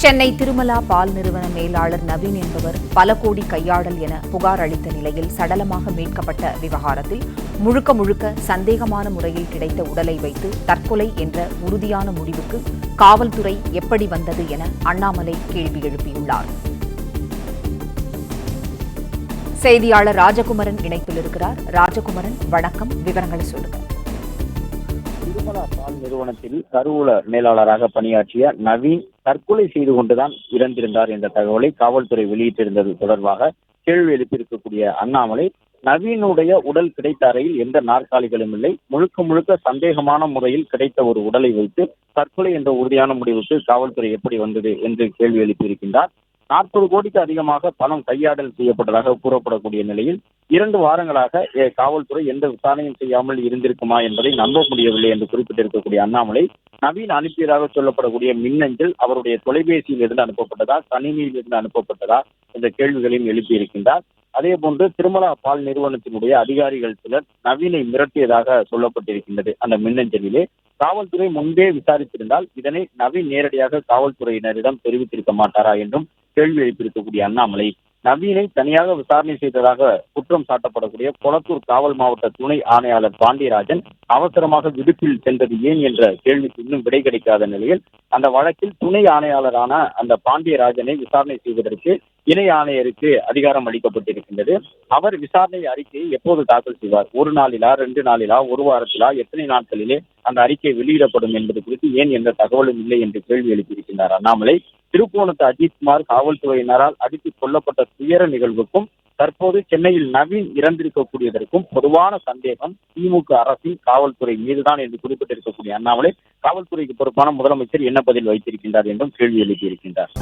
சென்னை திருமலா பால் நிறுவன மேலாளர் நவீன் என்பவர் பல கோடி கையாடல் என புகார் அளித்த நிலையில் சடலமாக மீட்கப்பட்ட விவகாரத்தில் முழுக்க முழுக்க சந்தேகமான முறையில் கிடைத்த உடலை வைத்து தற்கொலை என்ற உறுதியான முடிவுக்கு காவல்துறை எப்படி வந்தது என அண்ணாமலை கேள்வி எழுப்பியுள்ளார். செய்தியாளர் ராஜகுமரன் இணைப்பில் இருக்கிறார். ராஜகுமரன், வணக்கம். விவரங்களை சொல்லுங்க. திருமலா பால் நிறுவனத்தில் கருவூல மேலாளராக பணியாற்றிய நவீன் தற்கொலை செய்து கொண்டுதான் இறந்திருந்தார் என்ற தகவலை காவல்துறை வெளியிட்டிருந்தது தொடர்பாக கேள்வி எழுப்பியிருக்கக்கூடிய அண்ணாமலை, நவீனுடைய உடல் கிடைத்த அறையில் எந்த நாற்காலிகளும் இல்லை, முழுக்க முழுக்க சந்தேகமான முறையில் கிடைத்த ஒரு உடலை வைத்து தற்கொலை என்ற உறுதியான முடிவுக்கு காவல்துறை எப்படி வந்தது என்று கேள்வி எழுப்பியிருக்கின்றார். 40 கோடிக்கு அதிகமாக பணம் கையாடல் செய்யப்பட்டதாக கூறப்படக்கூடிய நிலையில் 2 வாரங்களாக காவல்துறை எந்த விசாரணையும் செய்யாமல் இருந்திருக்குமா என்பதை நம்ப முடியவில்லை என்று குறிப்பிட்டிருக்கக்கூடிய அண்ணாமலை, நவீன் அனுப்பியதாக சொல்லப்படக்கூடிய மின்னஞ்சல் அவருடைய தொலைபேசியில் இருந்து அனுப்பப்பட்டதா, கணினியில் இருந்து அனுப்பப்பட்டதா என்ற கேள்விகளையும் எழுப்பியிருக்கின்றார். அதே போன்று திருமலா பால் நிறுவனத்தினுடைய அதிகாரிகள் சிலர் நவீனை மிரட்டியதாக சொல்லப்பட்டிருக்கின்றது. அந்த மின்னஞ்சலிலே காவல்துறை முன்பே விசாரித்திருந்தால் இதனை நவீன் நேரடியாக காவல்துறையினரிடம் தெரிவித்திருக்க மாட்டாரா என்றும் கேள்வி எழுப்பியிருக்கக்கூடிய அண்ணாமலை, நவீனை தனியாக விசாரணை செய்ததாக குற்றம் சாட்டப்படக்கூடிய கொளத்தூர் காவல் மாவட்ட துணை ஆணையாளர் பாண்டியராஜன் அவசரமாக விடுப்பில் சென்றது ஏன் என்ற கேள்விக்கு இன்னும் விடை கிடைக்காத நிலையில் அந்த வழக்கில் துணை ஆணையாளரான அந்த பாண்டியராஜனை விசாரணை செய்வதற்கு இணை ஆணையருக்கு அதிகாரம் அளிக்கப்பட்டிருக்கின்றது. அவர் விசாரணை அறிக்கையை எப்போது தாக்கல் செய்வார், 1 நாளிலா, 2 நாளிலா, 1 வாரத்திலா, எத்தனை நாட்களிலே அந்த அறிக்கை வெளியிடப்படும் என்பது குறித்து ஏன் எந்த தகவலும் இல்லை என்று கேள்வி எழுப்பியிருக்கின்றார் அண்ணாமலை. திருப்போணத்து அஜித்குமார் காவல்துறையினரால் அடித்துக் கொல்லப்பட்ட துயர நிகழ்வுக்கும் தற்போது சென்னையில் நவீன் இறந்திருக்கக்கூடியதற்கும் பொதுவான சந்தேகம் திமுக அரசின் காவல்துறை மீதுதான் என்று குறிப்பிட்டிருக்கக்கூடிய அண்ணாமலை, காவல்துறைக்கு பொறுப்பான முதலமைச்சர் என்ன பதில் வைத்திருக்கின்றார் என்றும் கேள்வி எழுப்பியிருக்கின்றார்.